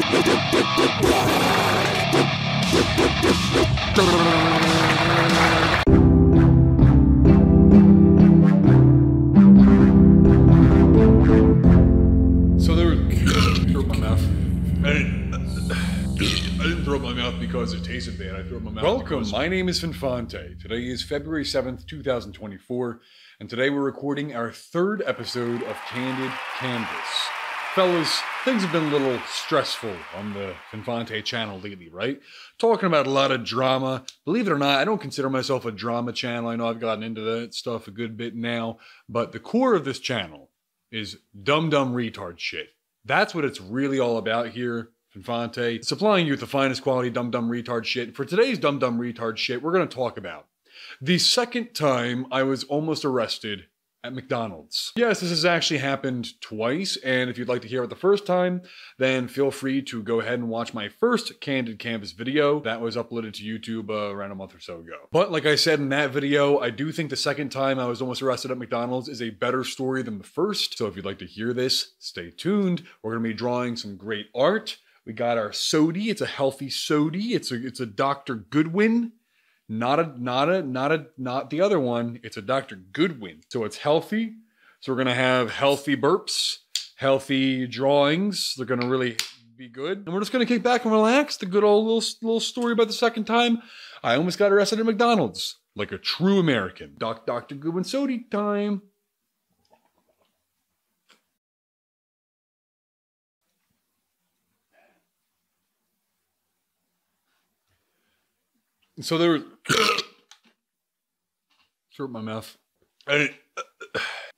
So there was throw up my mouth. I didn't throw up my mouth because it tasted bad. I threw up my mouth. Welcome, my name is Finfante. Today is February 7th, 2024, and today we're recording our third episode of Candid Canvas. Fellas, things have been a little stressful on the Finfante channel lately, right? Talking about a lot of drama. Believe it or not, I don't consider myself a drama channel. I know I've gotten into that stuff a good bit now, but the core of this channel is dumb retard shit. That's what it's really all about here, Finfante. Supplying you with the finest quality dumb retard shit. For today's dumb retard shit, we're gonna talk about the second time I was almost arrested at McDonald's. Yes, this has actually happened twice, and if you'd like to hear it the first time, then feel free to go ahead and watch my first Candid Canvas video. That was uploaded to YouTube around a month or so ago. But like I said in that video, I do think the second time I was almost arrested at McDonald's is a better story than the first. So if you'd like to hear this, stay tuned. We're gonna be drawing some great art. We got our sody. It's a healthy sody. It's a Dr. Goodwin. Not the other one. It's a Dr. Goodwin. So it's healthy. So we're gonna have healthy burps, healthy drawings. They're gonna really be good. And we're just gonna kick back and relax. The good old little story about the second time I almost got arrested at McDonald's. Like a true American. Dr. Goodwin sody time. So there was throw up my mouth. I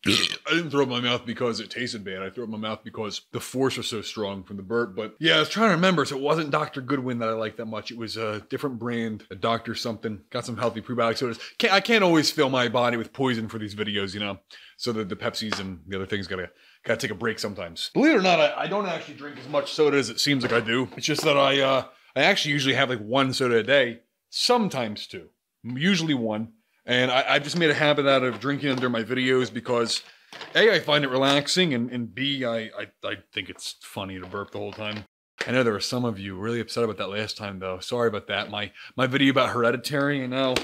didn't throw up my mouth because it tasted bad. I threw up my mouth because the force was so strong from the burp. But yeah, I was trying to remember. So it wasn't Dr. Goodwin that I liked that much. It was a different brand, a Dr. something. Got some healthy prebiotic sodas. I can't always fill my body with poison for these videos, you know. So the Pepsis and the other things gotta take a break sometimes. Believe it or not, I don't actually drink as much soda as it seems like I do. It's just that I actually usually have like one soda a day. Sometimes two, usually one. And I've just made a habit out of drinking them during my videos because A, I find it relaxing, and B, I think it's funny to burp the whole time. I know there were some of you really upset about that last time though. Sorry about that. My video about Hereditary, you know,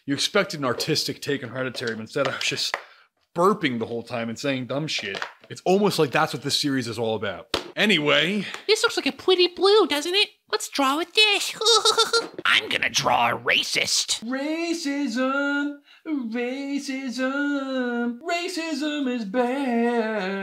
you expected an artistic take on Hereditary, but instead I was just burping the whole time and saying dumb shit. It's almost like that's what this series is all about. Anyway. This looks like a pretty blue, doesn't it? Let's draw with this. I'm gonna draw a racist. Racism, racism, racism is bad.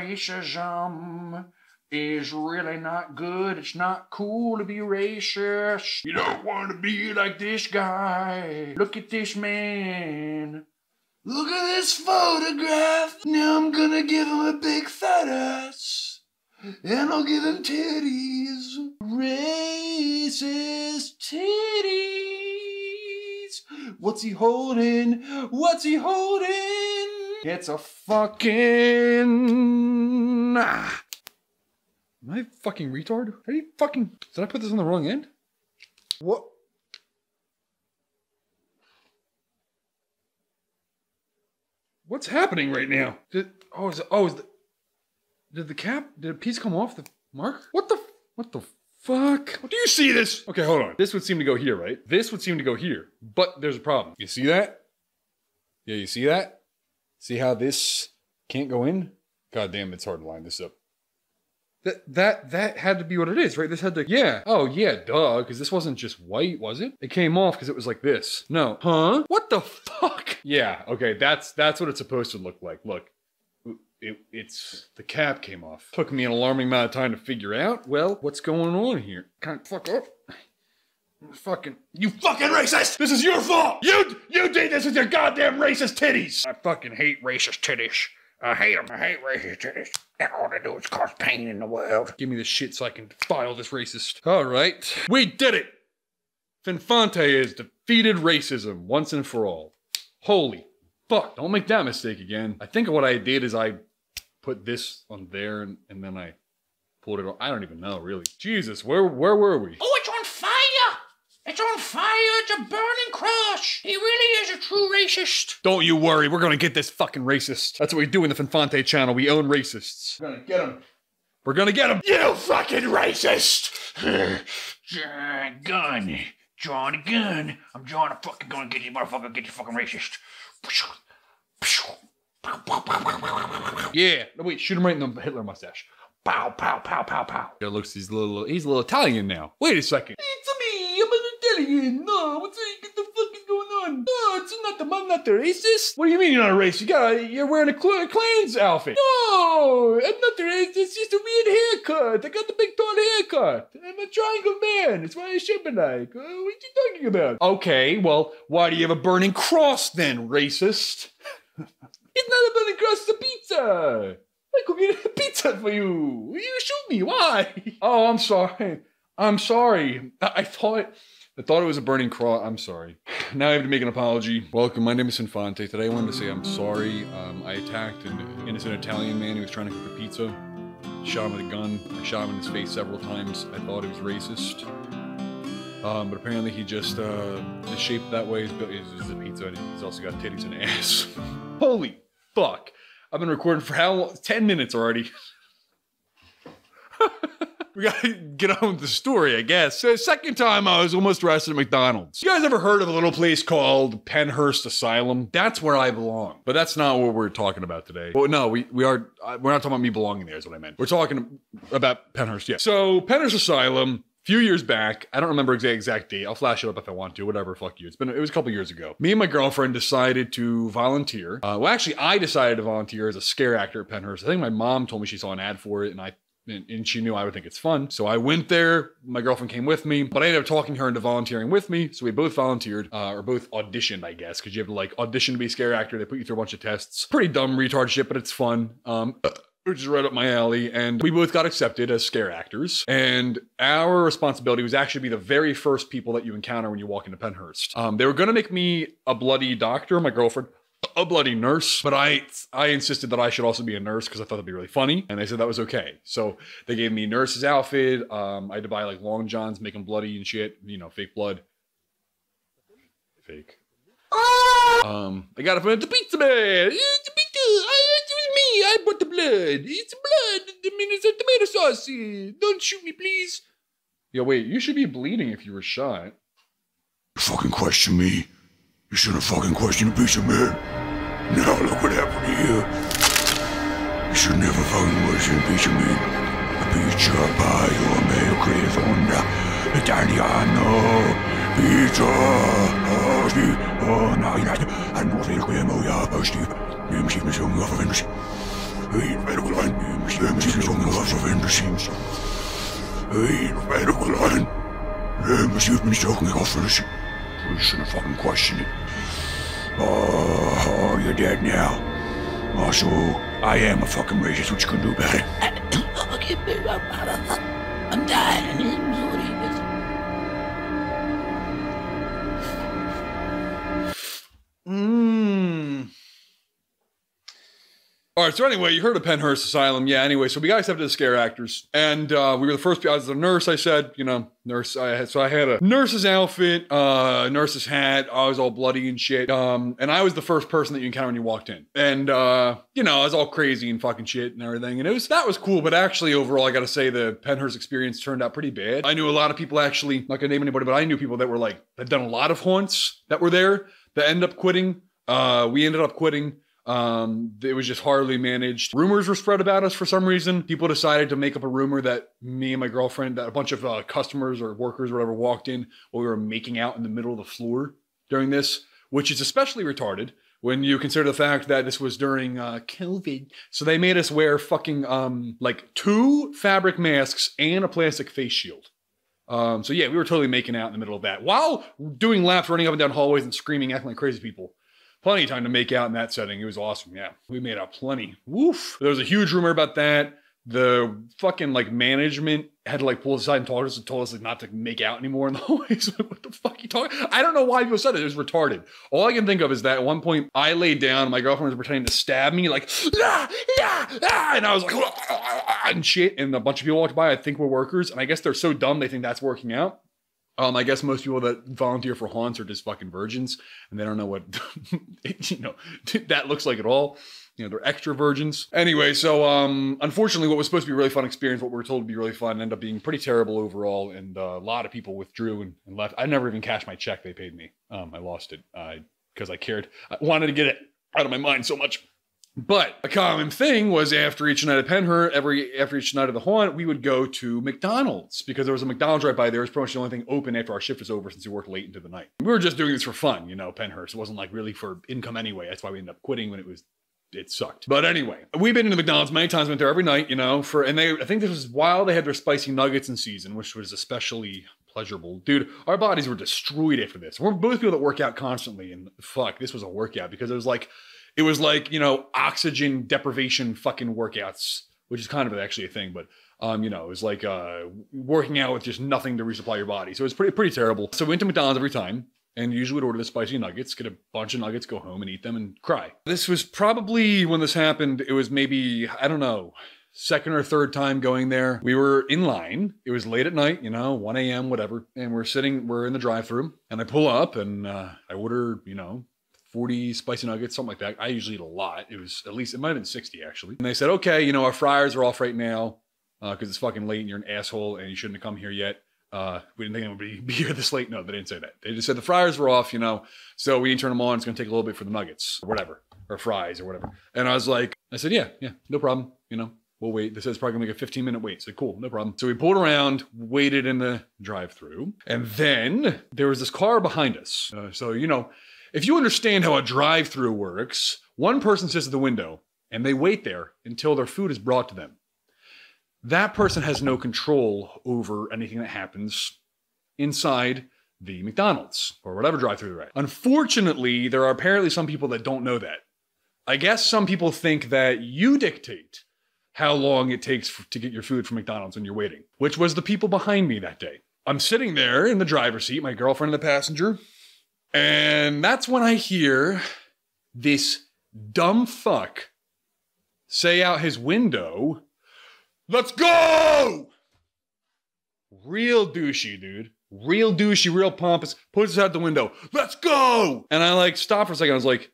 Racism is really not good. It's not cool to be racist. You don't want to be like this guy. Look at this man. Look at this photograph. Now I'm gonna give him a big fat ass. And I'll give him titties. Racist titties. What's he holding? What's he holding? It's a fucking... Am I a fucking retard? Are you fucking... Did I put this on the wrong end? What? What's happening right now? Did a piece come off the mark? What the fuck? Do you see this? Okay, hold on. This would seem to go here, right? This would seem to go here, but there's a problem. You see that? Yeah, you see that? See how this can't go in? God damn, it's hard to line this up. That had to be what it is, right? This had to, yeah. Oh yeah, duh, because this wasn't just white, was it? It came off because it was like this. No. Huh? What the fuck? Yeah, okay, that's what it's supposed to look like. Look, it's, the cap came off. Took me an alarming amount of time to figure out, well, what's going on here? Can't fuck up. You fucking racist! This is your fault! You did this with your goddamn racist titties! I fucking hate racist titties. I hate them. I hate racist titties. All they do is cause pain in the world. Give me the shit so I can file this racist. All right. We did it! Finfante has defeated racism once and for all. Holy fuck. Don't make that mistake again. I think what I did is I put this on there and then I pulled it on. I don't even know, really. Jesus, where were we? Oh, it's on fire! It's on fire. It's a burning cross. He really is a true racist. Don't you worry. We're gonna get this fucking racist. That's what we do in the Finfante channel. We own racists. We're gonna get him. We're gonna get him. You fucking racist. Gun. Drawing a gun. I'm drawing a fucking gun. Get you motherfucker. Get you fucking racist. Yeah. No, wait. Shoot him right in the Hitler mustache. Pow, pow, pow, pow, pow. It looks he's a little Italian now. Wait a second. It's me. I'm an Italian. No, what the fuck is going on? No, I'm not the racist. What do you mean you're not a racist? You're wearing a Klan's outfit. No, I'm not the racist. It's just a weird haircut. I got the big tall haircut. I'm a triangle man. It's why I should be like. What are you talking about? Okay, well, why do you have a burning cross then, racist? It's not a burning cross. It's a pizza. I could get a pizza for you. You shoot me. Why? Oh, I'm sorry. I'm sorry. I thought it was a burning cross. I'm sorry. Now I have to make an apology. Welcome. My name is Finfante. Today I wanted to say I'm sorry. I attacked an innocent Italian man who was trying to cook a pizza. Shot him with a gun. I shot him in his face several times. I thought he was racist. But apparently he just is shaped that way. He's a pizza. And he's also got titties and ass. Holy fuck. I've been recording for how long? 10 minutes already. We gotta get on with the story, I guess. So the second time I was almost arrested at McDonald's. You guys ever heard of a little place called Penhurst Asylum? That's where I belong. But that's not what we're talking about today. Well, no, we're not talking about me belonging there is what I meant. We're talking about Penhurst, yeah. So Penhurst Asylum, a few years back, I don't remember exact date. I'll flash it up if I want to, whatever, fuck you. It was a couple years ago. Me and my girlfriend decided to volunteer. Well, actually, I decided to volunteer as a scare actor at Penhurst. I think my mom told me she saw an ad for it, and she knew I would think it's fun. So I went there, my girlfriend came with me, but I ended up talking her into volunteering with me. So we both volunteered, or both auditioned, I guess, because you have to like audition to be a scare actor. They put you through a bunch of tests. Pretty dumb retard shit, but it's fun. Which is right up my alley, and we both got accepted as scare actors, and our responsibility was actually to be the very first people that you encounter when you walk into Penhurst. They were gonna make me a bloody doctor, my girlfriend, a bloody nurse, but I insisted that I should also be a nurse because I thought that'd be really funny, and they said that was okay. So they gave me nurse's outfit. I had to buy like long johns, make them bloody and shit, you know, fake blood. Fake. I got it from the pizza man. It's a pizza. It was me. I brought the blood. It's blood. I mean, it's a tomato sauce. Don't shoot me, please. Yo, wait. You should be bleeding if you were shot. You fucking question me. You shouldn't fucking question a pizza man. Now look what happened to you. You should never fucking question a pizza man. A pizza by your mail creative onda. Italiano. Pizza. Oh, no, you're not. I know they look at me. Oh, Steve. You must be showing off of industry. Hey, medical line. You must be showing off of industry. Hey, medical line. You must be showing off of industry. You shouldn't fucking question it. Oh, you're dead now. Also, I am a fucking racist. What you gonna do about it? I'm dying. All right, so anyway, you heard of Penhurst Asylum. Yeah, anyway, so we got accepted as scare actors. And we were the first people. I was a nurse, I said, you know, nurse. I had a nurse's outfit, nurse's hat. I was all bloody and shit. And I was the first person that you encountered when you walked in. And, you know, I was all crazy and fucking shit and everything. And that was cool. But actually, overall, I got to say the Penhurst experience turned out pretty bad. I knew a lot of people actually, not gonna name anybody, but I knew people that were like, had done a lot of haunts that were there that ended up quitting. We ended up quitting. It was just horribly managed. Rumors were spread about us for some reason. People decided to make up a rumor that me and my girlfriend, that a bunch of customers or workers or whatever walked in while we were making out in the middle of the floor during this, which is especially retarded when you consider the fact that this was during COVID. So they made us wear fucking like 2 fabric masks and a plastic face shield. So yeah, we were totally making out in the middle of that while doing laps, running up and down hallways and screaming, acting like crazy people. Plenty of time to make out in that setting. It was awesome. Yeah, we made out plenty. Woof. There was a huge rumor about that. The fucking like management had to like pull us aside and talk to us and told us like not to make out anymore in the hallways. Like, what the fuck are you talking? I don't know why people said it. It was retarded. All I can think of is that at one point I laid down. My girlfriend was pretending to stab me, like and I was like and shit. And a bunch of people walked by. I think we're workers, and I guess they're so dumb they think that's working out. I guess most people that volunteer for haunts are just fucking virgins, and they don't know what, you know, that looks like at all. You know, they're extra virgins. Anyway, so unfortunately, what was supposed to be a really fun experience, what we were told to be really fun, ended up being pretty terrible overall, and a lot of people withdrew and left. I never even cashed my check they paid me. I lost it because I cared. I wanted to get it out of my mind so much. But a common thing was after each night at Penhur, after each night of the haunt, we would go to McDonald's because there was a McDonald's right by there. It was pretty much the only thing open after our shift was over since we worked late into the night. We were just doing this for fun, you know, Penhurst. It wasn't like really for income anyway. That's why we ended up quitting when it sucked. But anyway, we've been to McDonald's many times, went there every night, you know, I think this was while they had their spicy nuggets in season, which was especially pleasurable. Dude, our bodies were destroyed after this. We're both people that work out constantly, and fuck, this was a workout because it was like, you know, oxygen deprivation fucking workouts, which is kind of actually a thing, but, you know, it was like working out with just nothing to resupply your body. So it was pretty terrible. So we went to McDonald's every time and usually would order the spicy nuggets, get a bunch of nuggets, go home and eat them and cry. This was probably when this happened. It was maybe, I don't know, second or third time going there. We were in line. It was late at night, you know, 1 a.m., whatever. And we're in the drive-thru and I pull up and I order, you know, 40 spicy nuggets, something like that. I usually eat a lot. It might have been 60 actually. And they said, okay, you know, our fryers are off right now because it's fucking late and you're an asshole and you shouldn't have come here yet. We didn't think it would be here this late. No, they didn't say that. They just said the fryers were off, you know, so we didn't turn them on. It's going to take a little bit for the nuggets or whatever, or fries or whatever. And I said, yeah, no problem. You know, we'll wait. This is probably gonna make a 15-minute wait. So cool, no problem. So we pulled around, waited in the drive-thru, and then there was this car behind us. So, you know, if you understand how a drive-thru works, one person sits at the window and they wait there until their food is brought to them. That person has no control over anything that happens inside the McDonald's or whatever drive-thru they're at. Unfortunately, there are apparently some people that don't know that. I guess some people think that you dictate how long it takes to get your food from McDonald's when you're waiting, which was the people behind me that day. I'm sitting there in the driver's seat, my girlfriend in the passenger, and that's when I hear this dumb fuck say out his window, "Let's go!" Real douchey, dude. Real douchey, real pompous. Puts us out the window. "Let's go!" And I stopped for a second.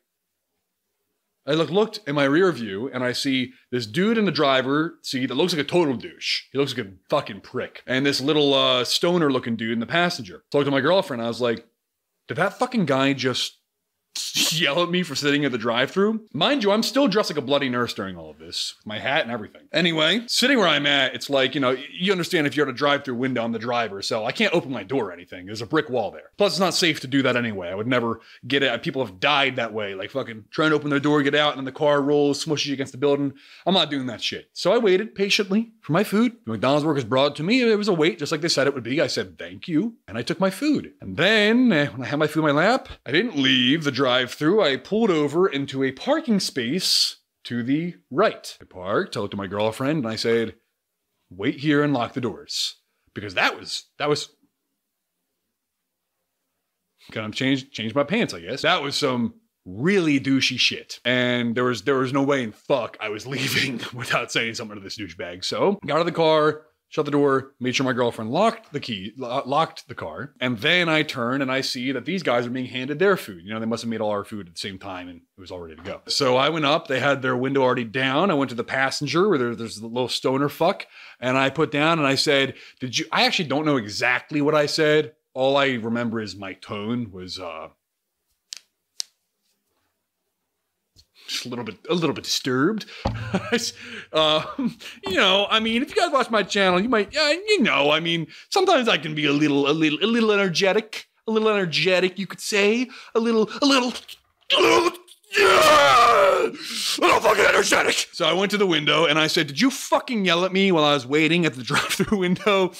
I looked in my rear view and I see this dude in the driver's seat that looks like a total douche. He looks like a fucking prick. And this little stoner looking dude in the passenger. So I looked at my girlfriend. I was like, did that fucking guy just yell at me for sitting at the drive-thru? Mind you, I'm still dressed like a bloody nurse during all of this. My hat and everything. Anyway, sitting where I'm at, it's like, you know, you understand if you're at a drive-thru window, I'm the driver, so I can't open my door or anything. There's a brick wall there. Plus, it's not safe to do that anyway. I would never get it. People have died that way, like fucking trying to open their door, get out, and then the car rolls, smushes you against the building. I'm not doing that shit. So I waited patiently for my food. The McDonald's workers brought it to me. It was a wait, just like they said it would be. I said, thank you, and I took my food. And then, when I had my food in my lap, I didn't leave the drive-thru. I pulled over into a parking space to the right. I parked, I looked at my girlfriend, and I said, wait here and lock the doors. Because that was kind of changed my pants, I guess. That was some really douchey shit. And there was no way in fuck I was leaving without saying something to this douchebag. So, got out of the car, shut the door, made sure my girlfriend locked the car, and then I turn and I see that these guys are being handed their food. You know, they must have made all our food at the same time and it was all ready to go. So I went up, they had their window already down. I went to the passenger where there's a little stoner fuck, and I put down and I said, I actually don't know exactly what I said. All I remember is my tone was, just a little bit disturbed. You know, I mean, if you guys watch my channel, you might, you know, I mean, sometimes I can be a little energetic, you could say, a little fucking energetic. So I went to the window and I said, did you fucking yell at me while I was waiting at the drive-thru window?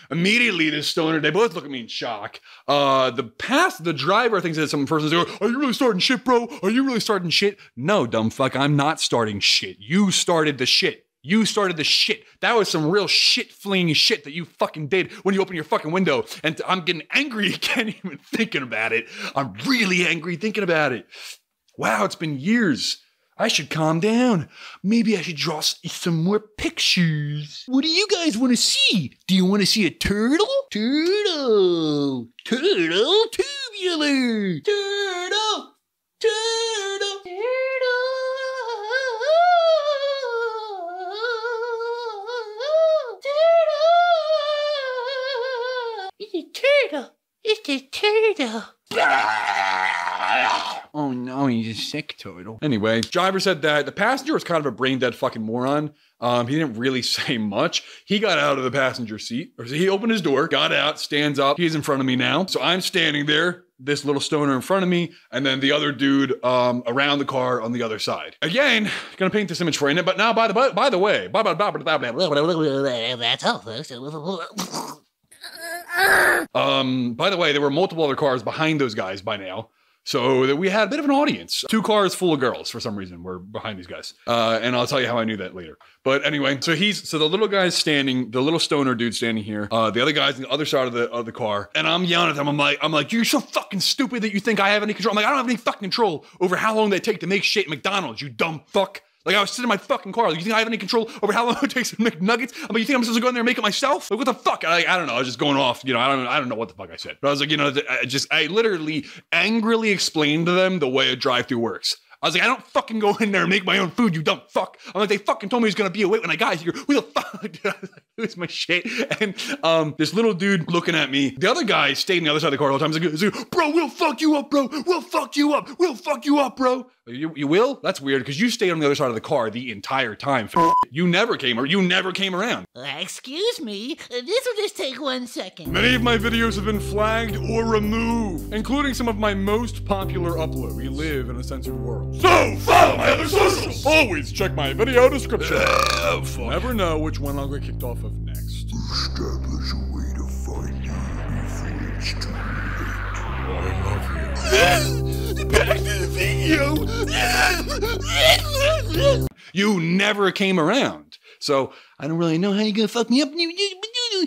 Immediately, this stoner, they both look at me in shock. The driver thinks that some person says, are you really starting shit, bro? Are you really starting shit? No, dumb fuck, I'm not starting shit. You started the shit. You started the shit. That was some real shit-fleeing shit that you fucking did when you opened your fucking window. And I'm getting angry again even thinking about it. I'm really angry thinking about it. Wow, it's been years. I should calm down. Maybe I should draw some more pictures. What do you guys want to see? Do you want to see a turtle? Turtle. Turtle tubular. Turtle. Turtle. Turtle. Turtle. It's a turtle. It's a turtle. Oh no, he's a sick turtle. Anyway, driver said that the passenger was kind of a brain dead fucking moron. He didn't really say much. He got out of the passenger seat, or he opened his door, got out, stands up. He's in front of me now. So I'm standing there, this little stoner in front of me, and then the other dude around the car on the other side. Again, gonna paint this image for you. But now, by the way, that's all, folks. by the way, there were multiple other cars behind those guys by now. So that we had a bit of an audience. 2 cars full of girls for some reason were behind these guys. And I'll tell you how I knew that later. But anyway, so the little guy's standing, the little stoner dude standing here. The other guy's on the other side of the car. And I'm yelling at them. I'm like, you're so fucking stupid that you think I have any control. I'm like, I don't have any fucking control over how long they take to make shit at McDonald's, you dumb fuck. Like, I was sitting in my fucking car. Like, you think I have any control over how long it takes to make nuggets? I'm like, you think I'm supposed to go in there and make it myself? Like, what the fuck? I don't know. I was just going off. You know, I don't know what the fuck I said. But I was like, you know, I literally angrily explained to them the way a drive-thru works. I was like, I don't fucking go in there and make my own food, you dumb fuck. I'm like, they fucking told me he was gonna be awake when I got here. Who the fuck? Dude, I was like, lose my shit. And this little dude looking at me. The other guy stayed on the other side of the car all the time. He's like, bro, we'll fuck you up, bro. We'll fuck you up. We'll fuck you up, bro. You will? That's weird, because you stayed on the other side of the car the entire time. You never came around. Excuse me, this will just take 1 second. Many of my videos have been flagged or removed, including some of my most popular uploads. We live in a censored world. So, follow my other socials! Always check my video description. Never know which one I'll get kicked off of next. Establish a way to find me before it's too late. I love you. Back to the video. You never came around. So I don't really know how you're gonna fuck me up.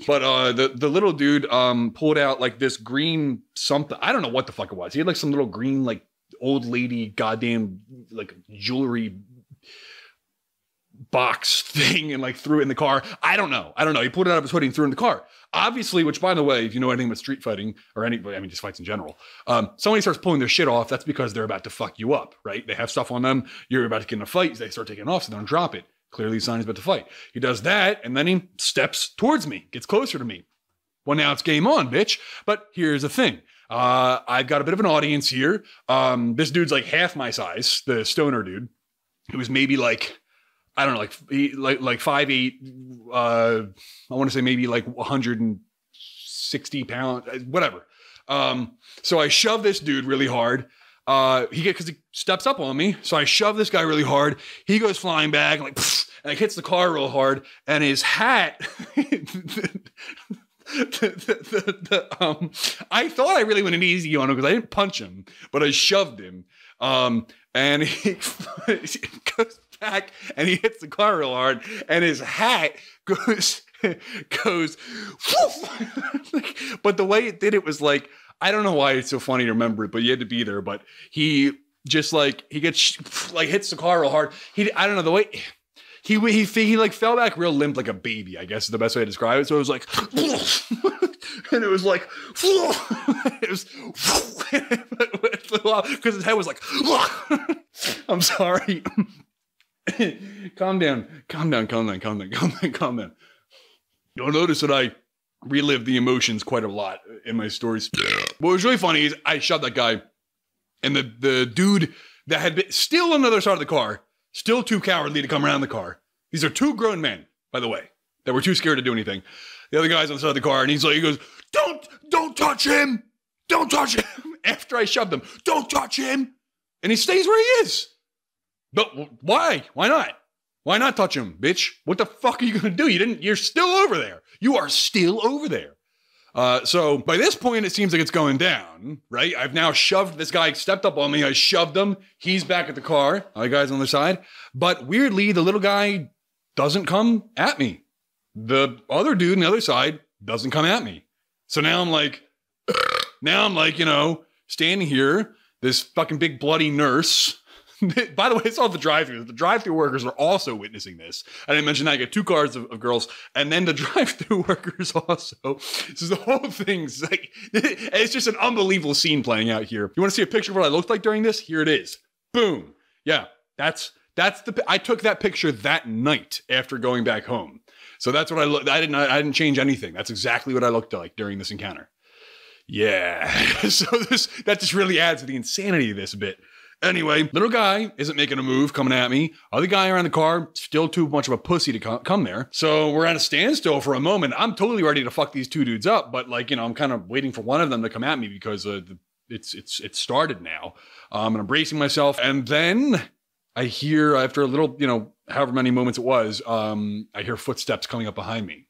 But the little dude pulled out like this green something. I don't know what the fuck it was. He had like some little green like old lady goddamn like jewelry box thing and like threw it in the car. I don't know. He pulled it out of his hoodie and threw it in the car. Obviously, which by the way, if you know anything about street fighting or just fights in general, somebody starts pulling their shit off, that's because they're about to fuck you up, right? They have stuff on them. You're about to get in a fight. They start taking it off, so they don't drop it. Clearly, the sign he's about to fight. He does that, and then he steps towards me, gets closer to me. Well, now it's game on, bitch. But here's the thing. I've got a bit of an audience here. This dude's like half my size, the stoner dude. It was maybe like, I don't know, like 5'8", I want to say maybe like 160 pounds, whatever. So I shove this dude really hard. Because he steps up on me. So I shove this guy really hard. He goes flying back and like hits the car real hard. And his hat, I thought I really went an easy on him because I didn't punch him, but I shoved him. And he goes back and he hits the car real hard, and his hat goes, but the way it did it was like, I don't know why it's so funny to remember it, but you had to be there. But he just like, he gets like hits the car real hard. I don't know the way he like fell back real limp like a baby, I guess is the best way to describe it. So it was like, and it was like, it was because his head was like, I'm sorry. Calm down. You'll notice that I relive the emotions quite a lot in my stories. What was really funny is I shot that guy, and the dude that had been still on the other side of the car, still too cowardly to come around the car. These are 2 grown men, by the way, that were too scared to do anything. The other guy's on the side of the car, and he goes, don't touch him. Don't touch him. After I shoved him, don't touch him. And he stays where he is. But why? Why not? Why not touch him, bitch? What the fuck are you gonna do? You're still over there. You are still over there. So by this point, it seems like it's going down, right? I've now shoved this guy, stepped up on me. I shoved him. He's back at the car. Other guy's on the other side. But weirdly, the little guy doesn't come at me. The other dude on the other side doesn't come at me. So now I'm like, you know, standing here, this fucking big bloody nurse By the way, it's all the drive-thru. The drive-thru workers are also witnessing this. I didn't mention that. I get 2 cars of girls, and then the drive-thru workers also. So the whole thing's like, it's just an unbelievable scene playing out here. You want to see a picture of what I looked like during this? Here it is. Boom. Yeah, that's I took that picture that night after going back home. So that's what I looked. I didn't change anything. That's exactly what I looked like during this encounter. Yeah. So that just really adds to the insanity of this bit. Anyway, little guy isn't making a move coming at me. Other guy around the car, still too much of a pussy to come there. So we're at a standstill for a moment. I'm totally ready to fuck these 2 dudes up, but like, you know, I'm kind of waiting for one of them to come at me because it's started now. And I'm bracing myself. And then I hear, after a little, you know, however many moments it was, I hear footsteps coming up behind me.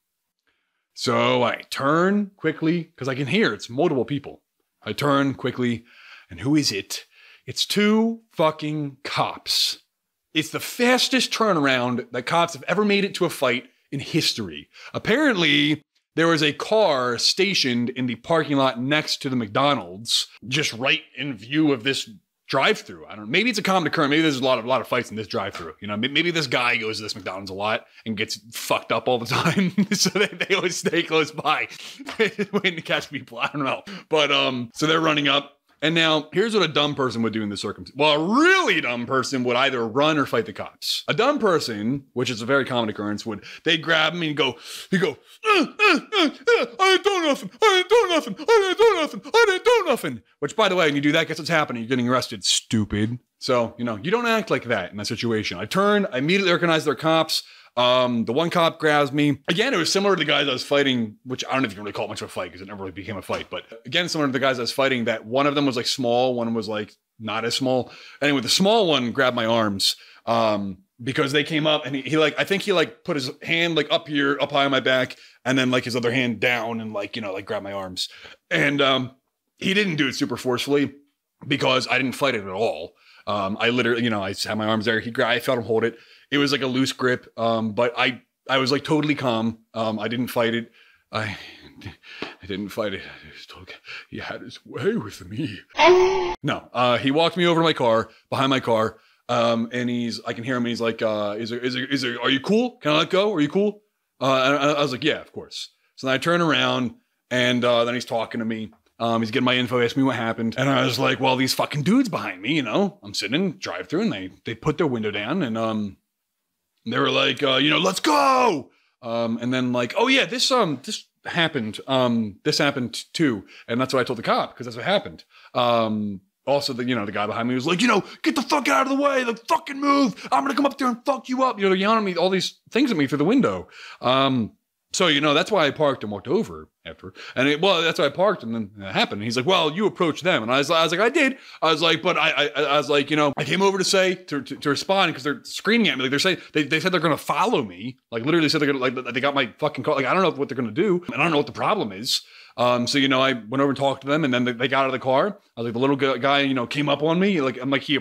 So I turn quickly because I can hear it's multiple people. I turn quickly, and who is it? It's 2 fucking cops. It's the fastest turnaround that cops have ever made it to a fight in history. Apparently, there was a car stationed in the parking lot next to the McDonald's, just right in view of this drive-thru. I don't know. Maybe it's a common occurrence. Maybe there's a lot of fights in this drive-thru. You know, maybe this guy goes to this McDonald's a lot and gets fucked up all the time. So they always stay close by waiting to catch people. I don't know. But so they're running up. And now, here's what a dumb person would do in this circumstance. Well, a really dumb person would either run or fight the cops. A dumb person, which is a very common occurrence, they'd grab me and he'd go, I didn't do nothing, I didn't do nothing, I didn't do nothing, I didn't do nothing. Which, by the way, when you do that, guess what's happening? You're getting arrested, stupid. So, you know, you don't act like that in that situation. I turn, I immediately recognize they're cops. The one cop grabs me. Again, it was similar to the guys I was fighting, which I don't know if you can really call it much of a fight because it never really became a fight. But again, similar to the guys I was fighting, that one of them was like small, one was like not as small. Anyway, the small one grabbed my arms because they came up and I think he put his hand like up here, up high on my back, and then like his other hand down and like, you know, like grab my arms. And he didn't do it super forcefully because I didn't fight it at all. I literally, you know, I had my arms there. I felt him hold it. It was like a loose grip, but I was like totally calm. I didn't fight it. I didn't fight it. I just told him he had his way with me. No, he walked me over to my car, behind my car, and I can hear him. And he's like, are you cool? Can I let go? Are you cool? I was like, yeah, of course. So then I turn around, and then he's talking to me. He's getting my info, asking me what happened. And I was like, well, these fucking dudes behind me, you know, I'm sitting in drive-thru and they put their window down and, they were like, you know, let's go. And then like, oh yeah, this happened. This happened too. And that's what I told the cop because that's what happened. Also, the guy behind me was like, you know, get the fuck out of the way, like fucking move. I'm going to come up there and fuck you up. You know, they're yelling at me, all these things at me through the window. So, you know, that's why I parked and walked over after. And that's why I parked and then it happened. And he's like, well, you approached them. And I was like, I did. I was like, but I was like, you know, I came over to respond because they're screaming at me. Like they're saying, they said they're going to follow me. Like literally said they're going to, like, they got my fucking car. Like, I don't know what they're going to do. And I don't know what the problem is. So, you know, I went over and talked to them and then they got out of the car. I was like, the little guy, you know, came up on me. Like, I'm like, he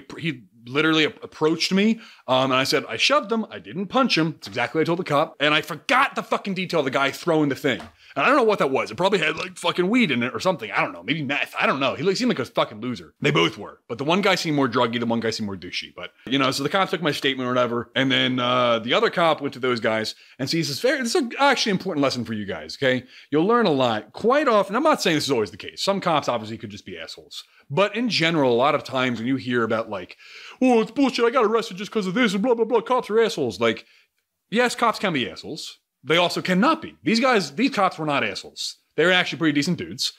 literally approached me. And I said, I shoved him. I didn't punch him. That's exactly what I told the cop. And I forgot the fucking detail of the guy throwing the thing. And I don't know what that was. It probably had like fucking weed in it or something. I don't know. Maybe meth. I don't know. He seemed like a fucking loser. They both were. But the one guy seemed more druggy. The one guy seemed more douchey. But, you know, so the cop took my statement or whatever. And then the other cop went to those guys and he says, this is actually an important lesson for you guys, okay? You'll learn a lot. Quite often, I'm not saying this is always the case. Some cops obviously could just be assholes. But in general, a lot of times when you hear about like, oh, it's bullshit, I got arrested just because of this and blah, blah, blah, cops are assholes. Like, yes, cops can be assholes. They also cannot be. These cops were not assholes. They were actually pretty decent dudes.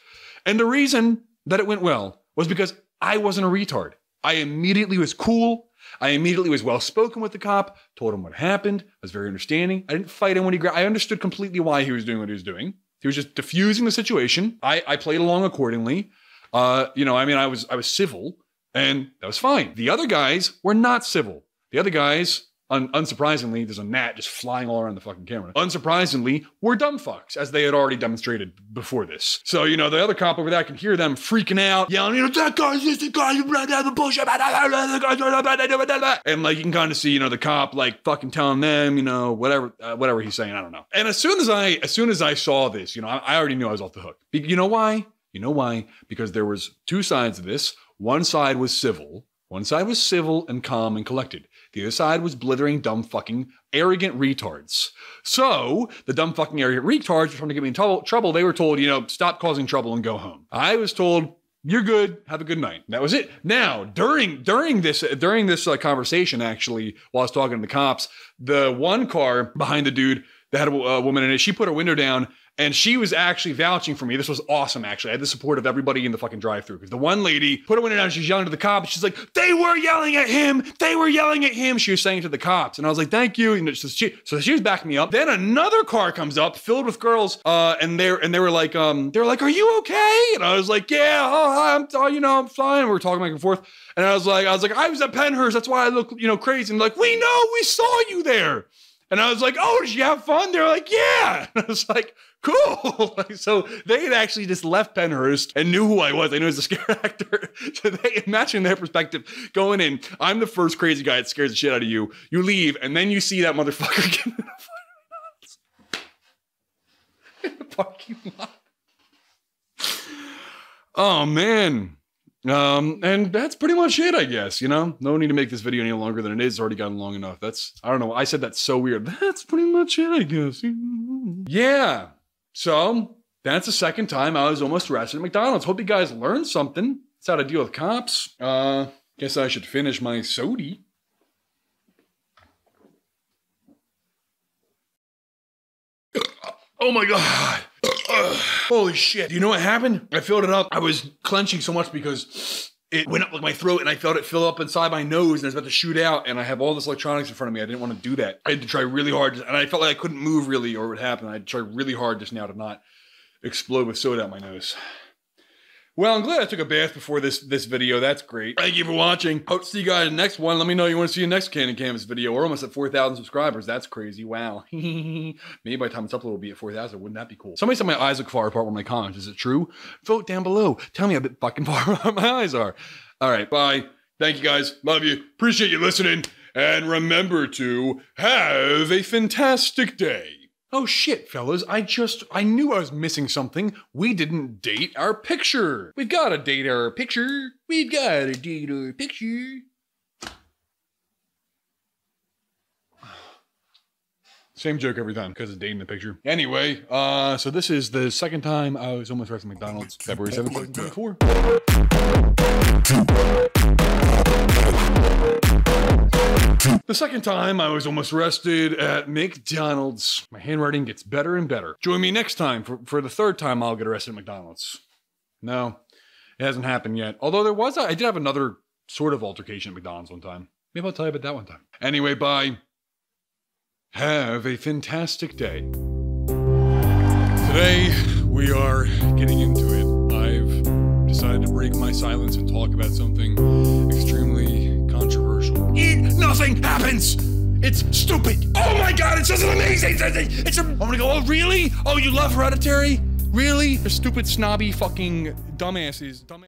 And the reason that it went well was because I wasn't a retard. I immediately was cool. I immediately was well-spoken with the cop, told him what happened. I was very understanding. I didn't fight him when I understood completely why he was doing what he was doing. He was just diffusing the situation. I played along accordingly. You know, I mean, I was civil and that was fine. The other guys were not civil. The other guys, unsurprisingly, there's a gnat just flying all around the fucking camera. Unsurprisingly, were dumb fucks, as they had already demonstrated before this. So, you know, the other cop over there, I can hear them freaking out, yelling, you know, that guy's just a guy, the bullshit, and like, you can kind of see, you know, the cop like fucking telling them, you know, whatever he's saying, I don't know. And as soon as I saw this, you know, I already knew I was off the hook. You know why? You know why? Because there was two sides of this. One side was civil, One side was civil and calm and collected. The other side was blithering, dumb, fucking, arrogant retards. So, the dumb, fucking, arrogant retards were trying to get me in trouble. They were told, you know, stop causing trouble and go home. I was told, you're good, have a good night. That was it. Now, during this conversation, actually, while I was talking to the cops, the one car behind the dude that had a woman in it, she put her window down, and she was actually vouching for me. This was awesome, actually. I had the support of everybody in the fucking drive-thru. Because the one lady put her window down, she's yelling to the cops. She's like, they were yelling at him. They were yelling at him. She was saying to the cops. And I was like, thank you. And so she was backing me up. Then another car comes up filled with girls. And they were like, are you okay? And I was like, yeah, I'm fine. We were talking back and forth. And I was like, I was at Penhurst. That's why I look, crazy. And like, we know, we saw you there. And I was like, oh, did you have fun? They were like, yeah. And I was like, cool. So they had actually just left Penhurst and knew who I was. They knew I was a scare actor. So they, imagine their perspective going in. I'm the first crazy guy that scares the shit out of you. You leave, and then you see that motherfucker get in the parking lot. Oh, man. And that's pretty much it, I guess, No need to make this video any longer than it is. It's already gotten long enough. I don't know. I said that's so weird. That's pretty much it, I guess. Yeah. So that's the second time I was almost arrested at McDonald's. Hope you guys learned something. That's how to deal with cops. Guess I should finish my soda. Oh my God. Holy shit. You know what happened? I filled it up. I was clenching so much because it went up like my throat and I felt it fill up inside my nose and I was about to shoot out and I have all this electronics in front of me. I didn't want to do that. I had to try really hard and I felt like I couldn't move really or what happened. I had to try really hard just now to not explode with soda out my nose. Well, I'm glad I took a bath before this video. That's great. Thank you for watching. Hope to see you guys in the next one. Let me know you want to see the next Candid Canvas video. We're almost at 4,000 subscribers. That's crazy. Wow. Maybe by the time it's uploaded, we'll be at 4,000. Wouldn't that be cool? Somebody said my eyes look far apart with my comments. Is it true? Vote down below. Tell me how fucking far apart my eyes are. All right. Bye. Thank you guys. Love you. Appreciate you listening. And remember to have a fantastic day. Oh shit, fellas, I knew I was missing something. We didn't date our picture. We've got to date our picture. We've got to date our picture. Same joke every time, because it's dating the picture. Anyway, so this is the second time I was almost arrested at McDonald's, February 7th, 2024. The second time I was almost arrested at McDonald's. My handwriting gets better and better. Join me next time for the third time I'll get arrested at McDonald's. No, it hasn't happened yet. Although I did have another sort of altercation at McDonald's one time. Maybe I'll tell you about that one time. Anyway, bye. Have a fantastic day. Today, we are getting into it. I've decided to break my silence and talk about something extremely controversial. Nothing happens! It's stupid! Oh my God, it's just an amazing thing! I'm gonna go, oh really? Oh, you love Hereditary? Really? The stupid, snobby, fucking dumbasses.